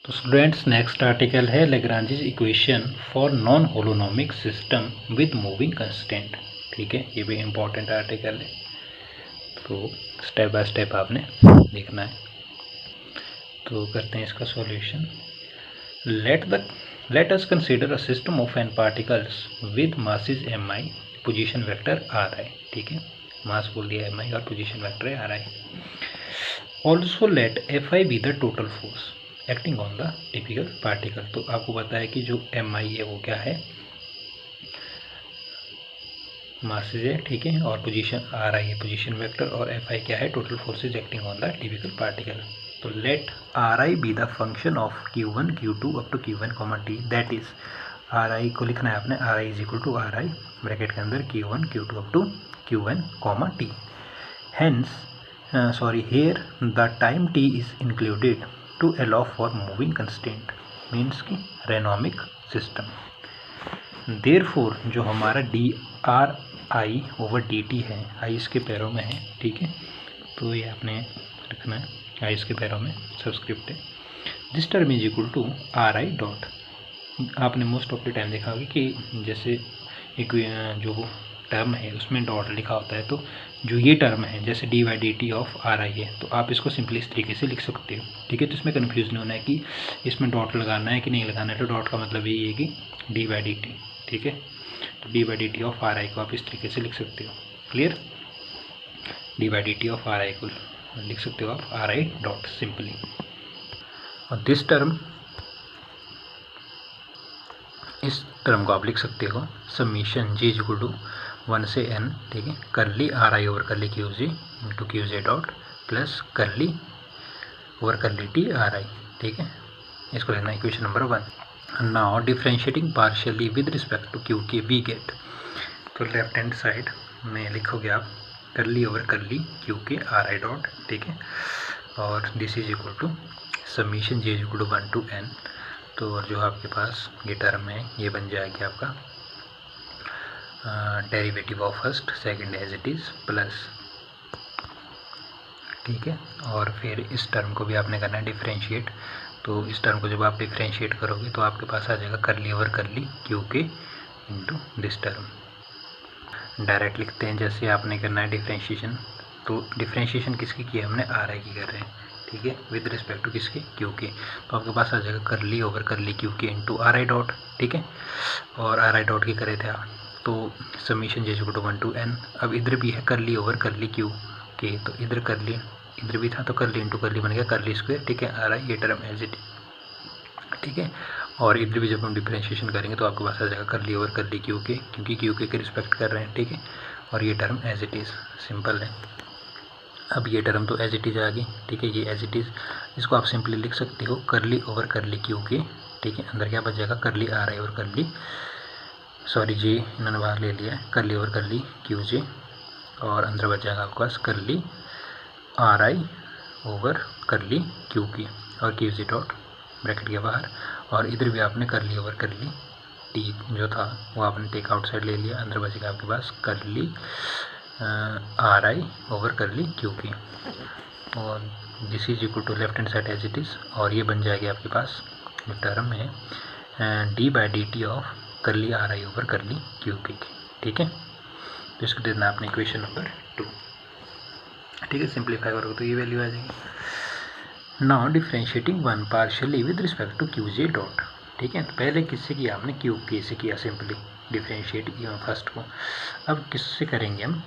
तो students next article है Lagrange's equation for non holonomic system with moving constant. ठीक है, ये भी इम्पॉर्टेंट आर्टिकल है, तो स्टेप बाय स्टेप आपने देखना है। तो करते हैं इसका solution. Let us consider a system of n particles with masses mi, position vector ri। ठीक है, मास बोल दिया mi और पोजीशन वेक्टर है ri। Also let fi be the total force acting on the typical particle. तो आपको पता है कि जो mi है वो क्या है, मासेज है, ठीक है, और पोजीशन ri है पोजीशन वेक्टर, और fi क्या है, total forces acting on the typical particle. तो let ri be the function of q1 q2 up to q1 t, that is ri को लिखना है आपने ri is equal to ri bracket के अंदर q1 q2 up to q1 t। Hence here the time t is included to allow for moving constant means कि रेनॉमिक system. Therefore जो हमारा D R आई over D T है, आई इसके पैरों में है, ठीक है, तो ये आपने रखना है आई इसके पैरों में, सबस्क्रिप्ट है। This term is equal to r I dot. आपने मोस्ट ऑफ द टाइम देखा होगा कि जैसे एक जो टर्म है उसमें डॉट लिखा होता है, तो जो ये टर्म है जैसे D by D T of are आई है, तो आप इसको सिंपली इस तरीके से लिख सकते हो। ठीक है, तो इसमें कन्फ्यूज नहीं होना है कि इसमें डॉट लगाना है कि नहीं लगाना है। तो डॉट का मतलब यही है कि डी बाई डी टी, ठीक है, तो D by D T of are आई को आप इस तरीके से लिख सकते हो। Clear, D by D T of are आई को लिख सकते हो आप आर आई डॉट सिंपली। और दिस टर्म, इस टर्म को आप लिख सकते हो समीशन जी इक्वल टू 1 से n, ठीक है, curly are I over curly Q j into q J dot plus curly over curly t r i. ठीक है, इसको लेना equation number 1। Now differentiating partially with respect to q k we get. तो left hand side में लिखोगे आप करली over curly Q के आर आई डॉट, ठीक है, और this is equal to summation J equal to 1 to n। तो जो आपके पास ये टर्म है ये बन जाएगी आपका derivative of first second as it is plus, ठीक है, और फिर इस टर्म को भी आपने करना है डिफ्रेंशिएट। तो इस टर्म को जब आप डिफ्रेंशिएट करोगे तो आपके पास आ जाएगा करली ओवर करली क्यू के इंटू दिस टर्म। डायरेक्ट लिखते हैं जैसे आपने करना है डिफ्रेंशिएशन। तो डिफ्रेंशिएशन किसकी की है हमने, आर आई की कर रहे हैं, ठीक है, विद रिस्पेक्ट टू किसके, क्यू के। तो आपके पास आ जाएगा करली ओवर करली क्यू के इंटू आर आई डॉट, ठीक है, और आर आई डॉट की करे थे आप, तो summation J equal to 1 to n। अब इधर भी है करली ओवर करली क्यू के, तो इधर करली इधर भी था तो करली इंटू करली बन गया करली स्क्वायर, ठीक है, आर आई ये टर्म एज इट, ठीक है, और इधर भी जब हम डिफरेंशिएशन करेंगे तो आपके पास आ जाएगा करली ओवर करली क्यू के, क्योंकि क्यू के रिस्पेक्ट कर रहे हैं, ठीक है, और ये term as it is simple है। अब ये टर्म तो एज इट इज़ आ गई, ठीक है, ये एज इट इज़, इसको आप सिंपली लिख सकते हो करली ओवर करली क्यू के, ठीक है, अंदर क्या बच जाएगा करली आर आई और करली, सॉरी जे इन्होंने बाहर ले लिया है, करली ओवर करली क्यू जे, और अंदर बच जाएगा आपके पास curly are I over curly Q की और क्यू जी डॉट ब्रैकेट के बाहर, और इधर भी आपने करली ओवर करली टी जो था वो आपने टेक आउट साइड ले लिया, अंदर बचेगा आपके पास curly are I over curly Q की, और this is equal to left hand side as it is, और ये बन जाएगी आपके पास जो टर्म है D by D T of curly are I over curly Q की, ठीक है। तो इसको देना आपने इक्वेशन नंबर 2, ठीक है, सिंप्लीफाई करोगे तो ये वैल्यू आ जाएगी। Now differentiating one partially with respect to Q J dot, ठीक है, तो पहले किससे किया आपने, क्यू के से किया सिंपली डिफ्रेंशिएट किया फर्स्ट को। अब किससे करेंगे हम,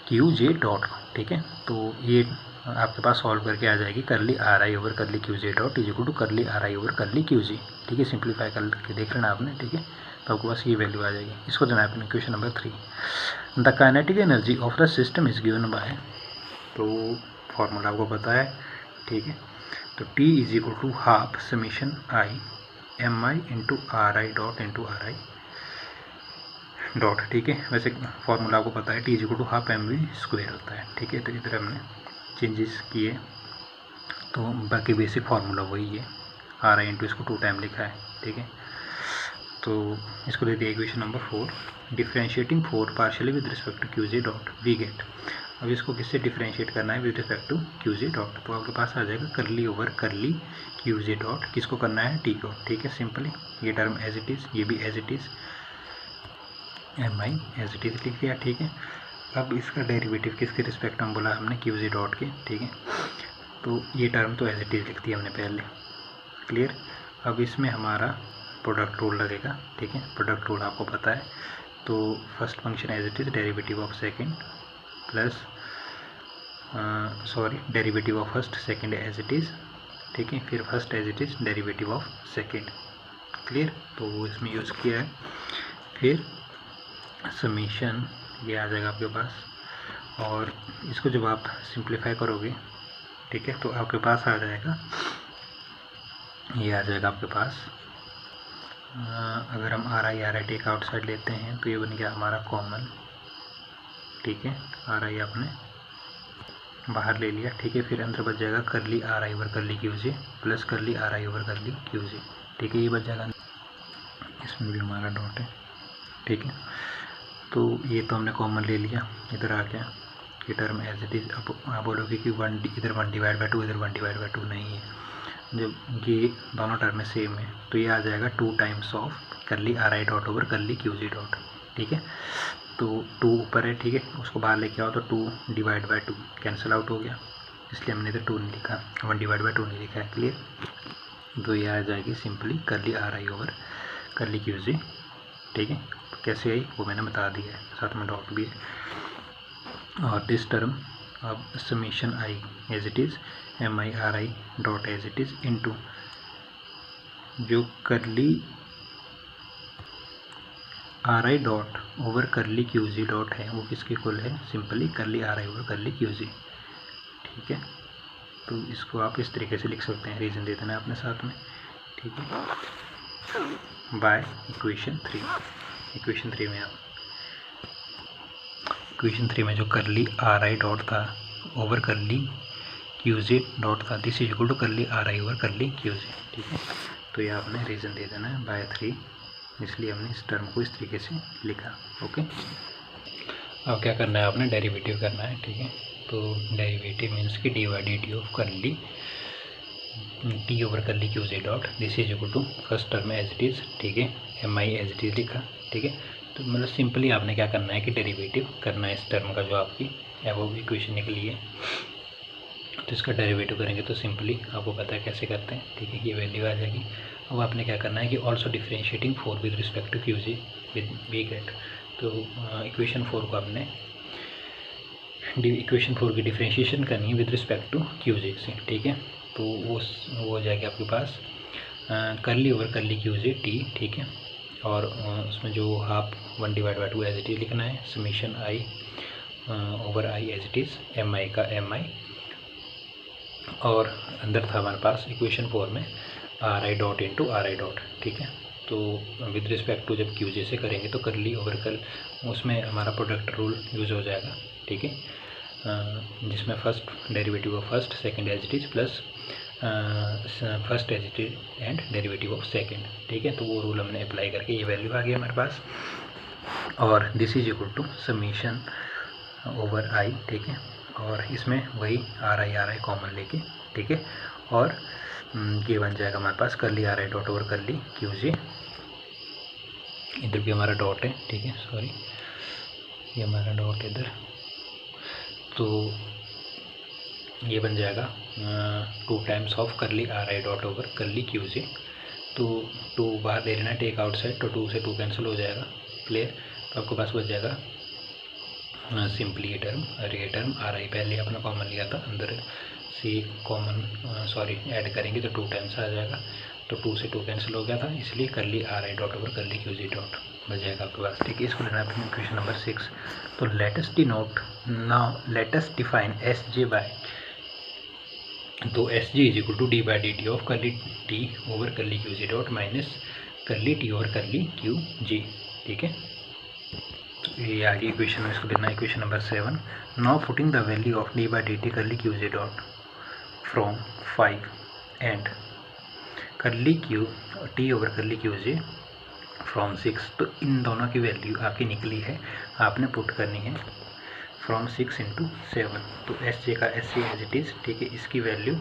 क्यू जे डॉट, ठीक है, तो ये आपके पास सॉल्व करके आ जाएगी curly are I over curly Q J dot is equal to curly are I over curly Q G, ठीक है, सिंप्लीफाई करके देख लेना आपने, ठीक है, तो आपके पास ये वैल्यू आ जाएगी। इसको देना है अपने equation number 3। The kinetic energy of the system is given by, तो फॉर्मूला आपको पता है, ठीक है, तो T is equal to half summation I M I into R I dot into R I dot, ठीक है, वैसे फॉर्मूला आपको पता है T is equal to half M V square होता है, ठीक है, तो इधर हमने चेंजेस किए, तो बाकी बेसिक फार्मूला वही है, आर आई इंटू इसको 2 टाइम लिखा है, ठीक है, तो इसको दे दिया equation number 4। Differentiating 4 partially with respect to Q J dot we get अब इसको किससे डिफरेंशिएट करना है, with respect to Q J dot. तो आपके पास आ जाएगा करली over curly Q J dot, किसको करना है, टी को। ठीक है, सिंपली ये टर्म एज इट इज़, ये भी as it is, M I as it is लिख दिया। ठीक है, अब इसका डेरिवेटिव किसके रिस्पेक्ट में बोला हमने, क्यू जे डॉट के। ठीक है, तो ये टर्म तो एज इट इज़ लिख दिया हमने पहले, क्लियर। अब इसमें हमारा प्रोडक्ट रूल लगेगा। ठीक है, प्रोडक्ट रूल आपको पता है। तो first function as it is, derivative of second plus derivative of first, second as it is. ठीक है, फिर first as it is, derivative of second, clear. तो वो इसमें यूज़ किया है। फिर समीशन ये आ जाएगा आपके पास, और इसको जब आप सिंप्लीफाई करोगे, ठीक है, तो आपके पास आ जाएगा, ये आ जाएगा आपके पास, अगर हम आर आई टेक आउटसाइड लेते हैं तो ये बन गया हमारा कॉमन। ठीक है, आर आई आपने बाहर ले लिया। ठीक है, फिर अंदर बच जाएगा curly are I over curly Q J plus curly are I over curly Q J. ठीक है, ये बच जाएगा, इसमें भी हमारा डॉट है। ठीक है, तो ये तो हमने कॉमन ले लिया, इधर आ गया ये टर्म एज इट इज़। अब आप बोलोगे कि इधर 1 डिवाइड बाई 2, इधर 1 डिवाइड बाई 2 नहीं है, जब ये दोनों टर्म सेम है तो ये आ जाएगा 2 times of curly are I dot over curly Q G dot. ठीक है, तो 2 ऊपर है, ठीक है, उसको बाहर लेके आओ तो 2 डिवाइड बाई 2 कैंसिल आउट हो गया, इसलिए हमने इधर 2 नहीं लिखा, 1 डिवाइड बाई 2 नहीं लिखा है, क्लियर। तो ये आ जाएगी simply curly are I over curly Q G. ठीक है, कैसे आई वो मैंने बता दिया है, साथ में डॉट भी है। और दिस टर्म अब summation I as it is, M I R I dot as it is into जो curly are I dot over curly Q G dot है वो किसके इक्वल है, simply curly are I over curly Q G. ठीक है, तो इसको आप इस तरीके से लिख सकते हैं, रीज़न दे देना है अपने साथ में। ठीक है, बाय इक्वेशन 3। इक्वेशन 3 में आप इक्वेशन 3 में जो करली आर आई डॉट था ओवर करली क्यू जे डॉट था, this is equal to curly are I over curly Q J. ठीक है, तो ये आपने रीज़न दे देना है बाय 3, इसलिए हमने इस टर्म को इस तरीके से लिखा। ओके, अब क्या करना है, आपने डेरिवेटिव करना है। ठीक है, तो डेरिवेटिव मीन्स कि D by D T of curly T over curly Q J dot, this is equal to first term as it is. ठीक है, M I as it is लिखा। ठीक है, तो मतलब सिंपली आपने क्या करना है कि डेरिवेटिव करना है इस टर्म का जो आपकी एबव इक्वेशन निकली है, तो इसका डेरिवेटिव करेंगे तो सिंपली आपको पता है कैसे करते हैं। ठीक है, ये वैल्यू आ जाएगी। अब आपने क्या करना है कि also differentiating 4 with respect to Q G with we get, तो इक्वेशन 4 को आपने इक्वेशन 4 की डिफरेंशिएशन करनी है with respect to Q G से। ठीक है, तो वो हो जाएगा आपके पास करली over curly Q G T. ठीक है, और उसमें जो half 1 divide by 2 as it is लिखना है, summation I over I as it is, M I का एम आई, और अंदर था हमारे पास इक्वेशन 4 में are I dot into R I dot. ठीक है, तो विद रिस्पेक्ट टू जब क्यू जे से करेंगे तो करली ओवर कर, उसमें हमारा प्रोडक्ट रूल यूज़ हो जाएगा। ठीक है, जिसमें first derivative of first, second as it is plus first as it is and derivative of second. ठीक है, तो वो रूल हमने अप्लाई करके ये वैल्यू आ गई हमारे पास, और this is equal to summation over I. ठीक है, और इसमें वही आर आई कॉमन लेके, ठीक है, और ये बन जाएगा हमारे पास curly are I dot over curly Q J, इधर भी हमारा डॉट है। ठीक है, सॉरी, ये हमारा डॉट इधर, तो ये बन जाएगा 2 times of curly are I dot over curly Q J. तो 2 बाहर ले लेना, टेक आउट साइड, तो 2 से 2 कैंसिल हो जाएगा, क्लियर। तो आपके पास बच जाएगा सिंपली ये टर्म आर आई पहले अपना कॉमन लिया था, अंदर से कॉमन ऐड करेंगे तो 2 टाइम्स आ जाएगा, तो 2 से 2 कैंसिल हो गया था, इसलिए curly are I dot over curly Q G dot बच जाएगा आपके पास। ठीक है, इसको लेना है इक्वेशन नंबर 6। तो let us denote now let us define S J by, तो S G is equal to D by D T of curly T over curly Q G dot minus curly T over curly Q G. ठीक है, ये आगे equation में इसको लेना है equation number 7। Now putting the value of D by D T curly Q J dot from 5 and curly Q T over curly Q J from 6, तो इन दोनों की वैल्यू आपकी निकली है, आपने पुट करनी है फ्रॉम 6 into 7। तो एस जे का S J as it is, ठीक है। इसकी वैल्यू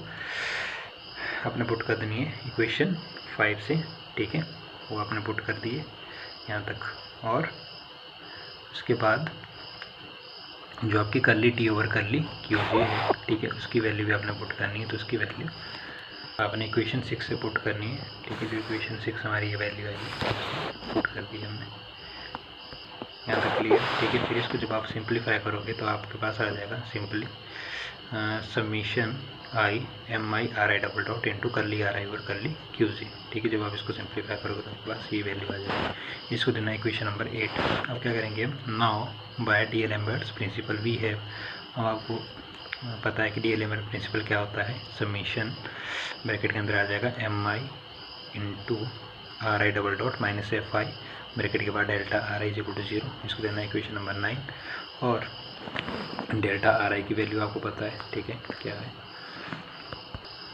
आपने पुट कर देनी है इक्वेशन 5 से, ठीक है। वो आपने पुट कर दी है यहाँ तक। और उसके बाद जो आपकी करली T over curly Q J है, ठीक है, उसकी वैल्यू भी आपने पुट करनी है। तो उसकी वैल्यू आपने इक्वेशन 6 से पुट करनी है, ठीक है। जो इक्वेशन 6 हमारी ये वैल्यू आई पुट कर दी हमने यहाँ तक, क्लियर, ठीक है। फिर इसको जब आप सिंप्लीफाई करोगे तो आपके पास आ जाएगा simply summation I M I R I double dot into curly are I और करली क्यू जी, ठीक है। जब आप इसको सिंप्लीफाई करोगे तो आपके पास ये वैल्यू आ जाएगी। इसको देना है इक्वेशन नंबर 8। अब क्या करेंगे हम, now by D'Alembert's principle we have, अब आपको पता है कि डीएलएम्बर्ट प्रिंसिपल क्या होता है। समीशन ब्रैकेट के अंदर आ जाएगा M I into R I double dot minus F I bracket के बाद delta R I equal to 0। इसको देना है इक्वेशन नंबर 9। और डेल्टा आर आई की वैल्यू आपको पता है, ठीक है, क्या है,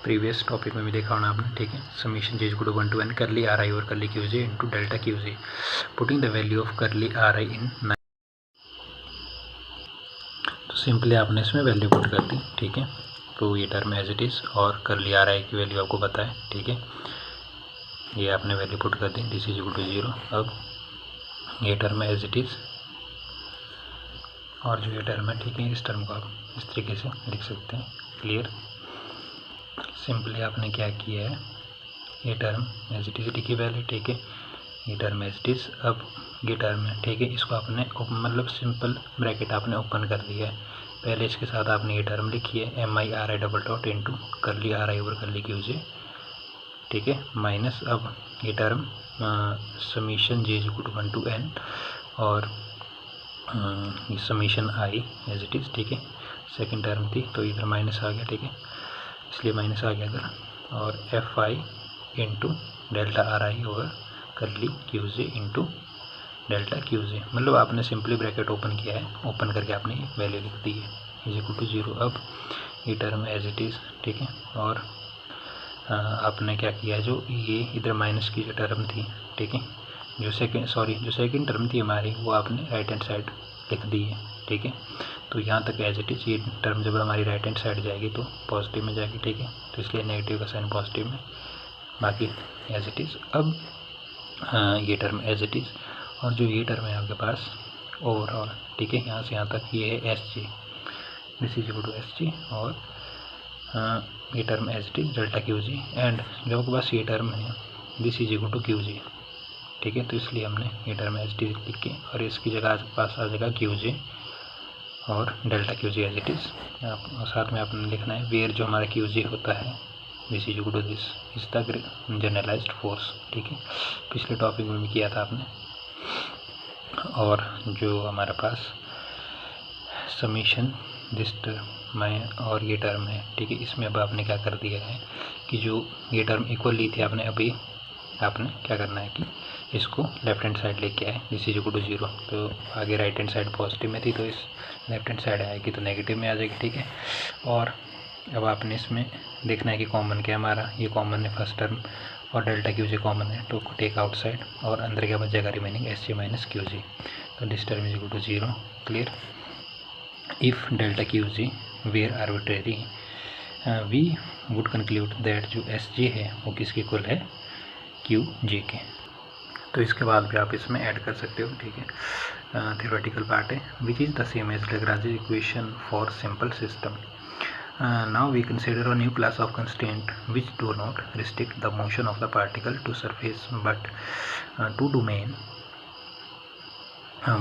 प्रीवियस टॉपिक में भी देखा होना आपने, ठीक है। Summation J equal to 1 to n curly are I और curly Q J into delta Q J, putting the value of curly are I in 9। तो सिंपली आपने इसमें वैल्यू पुट कर दी, ठीक है। तो ये टर्म एज इट इज़ और करली आर आई की वैल्यू आपको पता है, ठीक है। ये आपने वैल्यू पुट कर दी, दिस इज इक्वल टू 0। अब ये टर्म एज इट इज़ और जो ये टर्म है, ठीक है, इस टर्म को आप इस तरीके से लिख सकते हैं, क्लियर। सिंपली आपने क्या किया है, ये टर्म एज इट इज़ लिखी वैल्यू, ठीक है। ये टर्म एज इट इज़, अब ये टर्म है, ठीक है, इसको आपने मतलब सिंपल ब्रैकेट आपने ओपन कर दिया है। पहले इसके साथ आपने ये टर्म लिखी है M I R I double dot into curly are I over curly Q J, ठीक है, माइनस अब ये term summation J equal to 1 to n और ये summation I as it is, ठीक है। सेकेंड टर्म थी तो इधर माइनस आ गया, ठीक है, इसलिए माइनस आ गया इधर। और F I into delta R I over curly Q J into delta Q J, मतलब आपने सिंपली ब्रैकेट ओपन किया है, ओपन करके आपने ये वैल्यू लिख दी है इज इक्वल टू 0। अब ये टर्म एज इट इज़, ठीक है। और आपने क्या किया, जो ये इधर माइनस की जो टर्म थी, ठीक है, जो सेकेंड टर्म थी हमारी, वो आपने राइट हैंड साइड लिख दी है, ठीक है। तो यहाँ तक एज इट इज़, ये टर्म जब हमारी राइट हैंड साइड जाएगी तो पॉजिटिव में जाएगी, ठीक है। तो इसलिए नेगेटिव का साइन पॉजिटिव में, बाकी एज इट इज़। अब ये टर्म एज इट इज़ और जो ये टर्म है आपके पास ओवरऑल, ठीक है, यहाँ से यहाँ तक ये है S J, this is equal to S J. और ये term as it is delta Q G, and जो आपके पास ये टर्म है this is equal to Q G, ठीक है। तो इसलिए हमने ये टर्म एज इट इज़ लिख के और इसकी जगह आपके पास आ जाएगा क्यू जे और delta Q G as it is. साथ में आपने लिखना है वेयर जो हमारा क्यू जी होता है this is equal to this is the generalized force, ठीक है, पिछले टॉपिक में भी किया था आपने। और जो हमारे पास समीशन दिस टर्म और ये टर्म है, ठीक है, इसमें अब आपने क्या कर दिया है कि जो ये टर्म इक्वल ली थी आपने, अभी आपने क्या करना है कि इसको लेफ्ट हैंड साइड लेके आए, दिस इज इक्वल टू 0। तो आगे राइट हैंड साइड पॉजिटिव में थी तो इस लेफ्ट हैंड साइड आएगी तो नेगेटिव में आ जाएगी, ठीक है। और अब आपने इसमें देखना है कि कॉमन क्या हमारा, ये कॉमन है फर्स्ट टर्म और डेल्टा क्यू जे कॉमन है, तो टेक आउटसाइड और अंदर क्या बचेगा remaining S J minus Q G. तो this term is equal to 0, clear. If delta Q G were arbitrary we would conclude that जो एस जे है वो किसके इक्वल है, क्यू जे के। तो इसके बाद भी आप इसमें ऐड कर सकते हो, ठीक है, थियोरेटिकल पार्ट है, which is the same as Lagrange equation for simple system. Now we consider a new class of constraint which do not restrict the motion of the particle to surface but to domain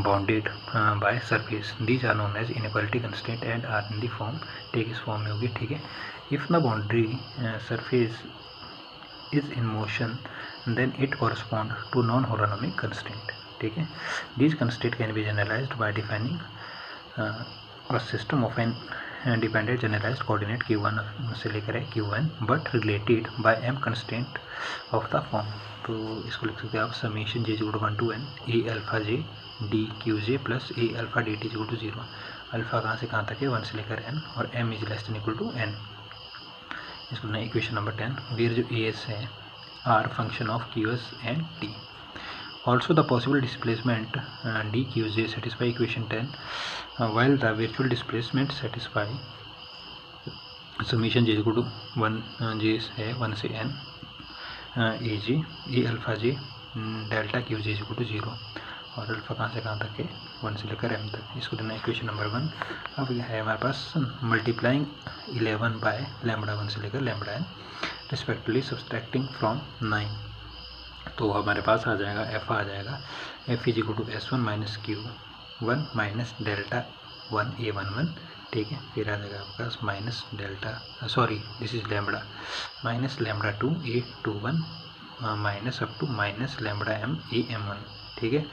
bounded by surface. These are known as inequality constraint and are in the form, take इस form में होगी, ठीक है। If the boundary surface is in motion then it correspond to non-holonomic constraint, ठीक है। These constraint can be generalized by defining a system of an dependent generalized coordinate Q1 से लेकर है Q1 but related by m constant of the form. तो इसको लिख सकते हैं आप summation J equal to 1 to n A alpha J D Q J plus A alpha D T equal to 0। Alpha कहाँ से कहाँ तक है, 1 से लेकर n और m is less than equal to n। इसको ना इक्वेशन नंबर 10 वेयर जो ए एस है are function of Q S and T. Also the possible displacement dqj satisfy equation 10 while the virtual displacement satisfy summation j equal to 1 j है 1 से n A G A alpha J delta Q J equal to 0 और alpha कहाँ से कहाँ तक है 1 से लेकर m तक। इसको देना इक्वेशन नंबर 1। अब यह है हमारे पास मल्टीप्लाइंग 11 बाय लैम्बडा 1 से लेकर lambda n respectively subtracting from 9, तो हमारे पास आ जाएगा f आ जाएगा f is equal to s1 minus q1 minus delta 1 a11, ठीक है। फिर आ जाएगा आपके पास minus delta sorry this is lambda minus lambda 2 a21 minus up to minus lambda m am1, ठीक है,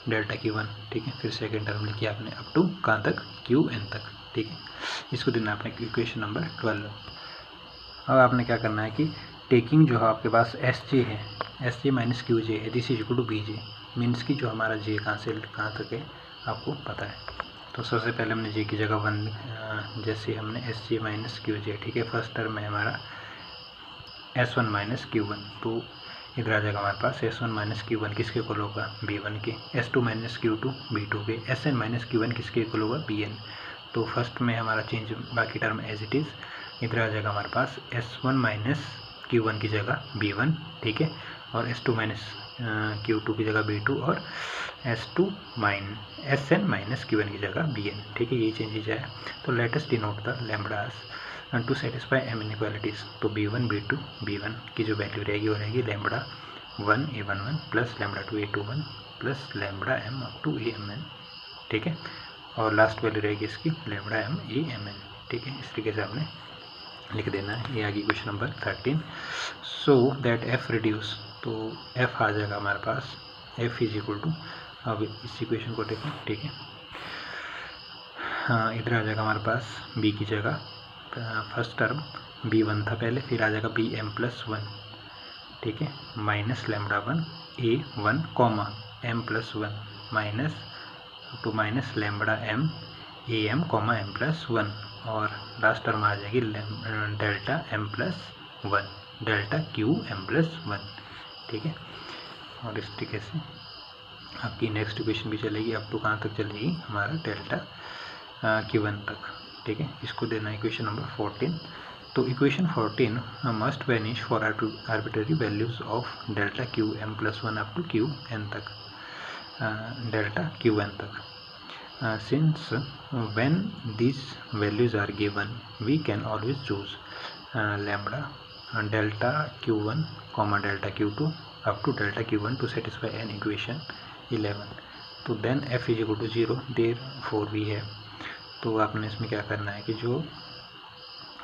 डेल्टा q1, ठीक है। फिर सेकेंड टर्म लिखी आपने अप टू कहाँ तक qn तक, ठीक है। इसको देना आपने इक्वेशन नंबर 12। अब आपने क्या करना है कि टेकिंग जो है आपके पास एस जे है, S J minus Q J है, this is equal to B J, means की जो हमारा जे कहाँ से कहाँ तक है आपको पता है। तो सबसे पहले हमने जे की जगह 1 जैसे हमने S J minus Q J, ठीक है, फर्स्ट टर्म है हमारा S1 माइनस Q1, तो इधर आ जाएगा हमारे पास S1 माइनस Q1 किसके इक्वल होगा B1 के, S2 माइनस Q2 B2 के, Sn माइनस Q1 किसके इक्वल होगा Bn। तो फर्स्ट में हमारा चेंज बाकी टर्म एज इट इज़, इधर आ जाएगा हमारे पास S1 माइनस Q1 की जगह B1, ठीक है, और S2 माइनस Q2 की जगह B2 और Sn माइनस Q1 की जगह Bn, ठीक है, ये चेंजेज है। तो let us denote the lambdas to satisfy m inequalities. तो B1 B2 B1 की जो वैल्यू रहेगी वो रहेगी lambda 1 a11 plus lambda 2 a21 plus lambda m up to amn, ठीक है, और लास्ट वैल्यू रहेगी इसकी लैम्बडा m amn, ठीक है। इस तरीके से आपने लिख देना है। ये आगे question number 13। So that f reduce, तो f आ जाएगा हमारे पास f इज इक्वल टू, अब इस इक्वेशन को देखें, ठीक है, हाँ इधर आ जाएगा हमारे पास b की जगह फर्स्ट टर्म b1 था पहले, फिर आ जाएगा bm प्लस 1, ठीक है, minus lambda 1 a1 comma m plus 1 minus two minus lambda m am comma m plus 1, और लास्ट टर्म आ जाएगी delta m plus 1 delta q m plus 1, ठीक है। और इस तरीके से आपकी नेक्स्ट इक्वेशन भी चलेगी अप टू कहाँ तक चलेगी हमारा डेल्टा q1 तक, ठीक है। इसको देना है इक्वेशन नंबर 14। तो equation 14 must vanish for arbitrary values of delta Q M plus 1 up to Q N तक, डेल्टा क्यू एन तक। Since when these values are given we can always choose lambda delta q1 comma delta q2 up to delta q1 to satisfy an equation 11। तो then f is equal to 0 therefore we है। तो आपने इसमें क्या करना है कि जो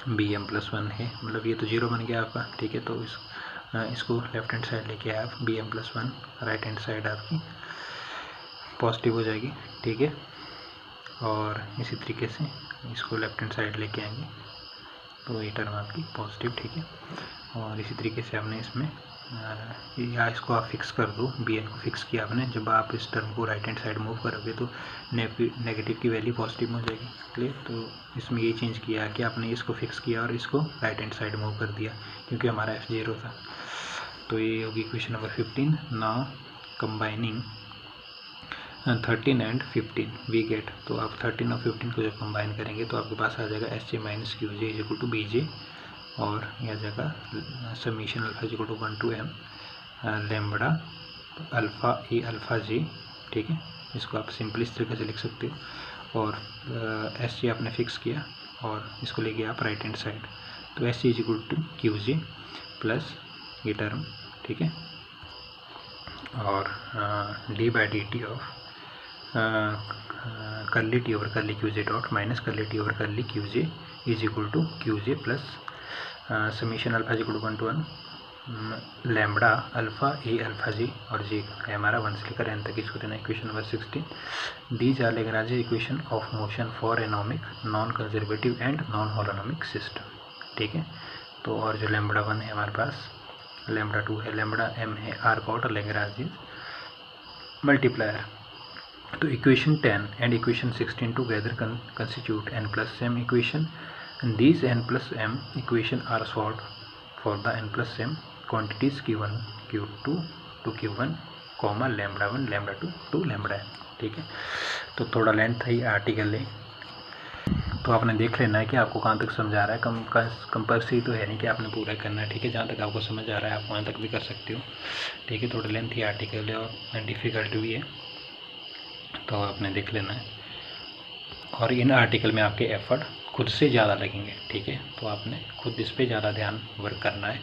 bm प्लस 1 है, मतलब ये तो 0 बन गया आपका, ठीक है, तो इसको लेफ्ट हैंड साइड लेके आप bm plus 1, right hand side आपकी पॉजिटिव हो जाएगी, ठीक है, और इसी तरीके से इसको लेफ्ट हैंड साइड लेके आएंगे तो ये टर्म आपकी पॉजिटिव, ठीक है। और इसी तरीके से आपने इसमें या इसको आप फिक्स कर दो, bn को फिक्स किया आपने, जब आप इस टर्म को राइट हैंड साइड मूव करोगे तो नेगेटिव की वैल्यू पॉजिटिव हो जाएगी, क्लियर। तो इसमें ये चेंज किया कि आपने इसको फिक्स किया और इसको राइट हैंड साइड मूव कर दिया क्योंकि हमारा f 0 था। तो ये होगी question number 15। Now combining 13 and 15 we get, तो आप 13 और 15 को जब कंबाइन करेंगे तो आपके पास आ जाएगा S J minus Q J is equal to B J, और यह जगह summation alpha is equal to 1 to m lambda alpha A alpha J, ठीक है। इसको आप सिंपली इस तरीके से लिख सकते हो, और एस जे आपने फिक्स किया और इसको ले गया आप राइट हैंड साइड, तो S J is equal to Q J plus ये टर्म, ठीक है, और D by D T of curly T over curly Q J dot minus curly T over curly Q J is equal to Q J plus summation alpha is equal to 1 to 1 lambda alpha A alpha G, और G है हमारा 1 से लेकर n तक। इसको देना equation number 16। These are Lagrange equation of motion for anomic non conservative and non holonomic system, ठीक है। तो और जो लैम्बडा 1 है हमारे पास, लैम्बडा 2 है, लैम्बडा m है, आर कॉट और लैग्रांज मल्टीप्लायर। तो equation 10 and equation 16 together constitute n plus m equation, and these n plus m equation are solved for the n plus m quantities q1 q2 to q1 comma λ1 λ2 to λn, ठीक है। तो थोड़ा length है article है, तो आपने देख लेना है कि आपको कहाँ तक समझ आ रहा है। कंपल्सरी तो है नहीं कि आपने पूरा करना है, ठीक है। जहाँ तक आपको समझ आ रहा है आप वहाँ तक भी कर सकते हो, ठीक है। थोड़ा लेंथ ही आर्टिकल है और डिफ़िकल्ट भी है, तो आपने देख लेना है। और इन आर्टिकल में आपके एफर्ट खुद से ज़्यादा लगेंगे, ठीक है। तो आपने खुद इस पर ज़्यादा ध्यान वर्क करना है,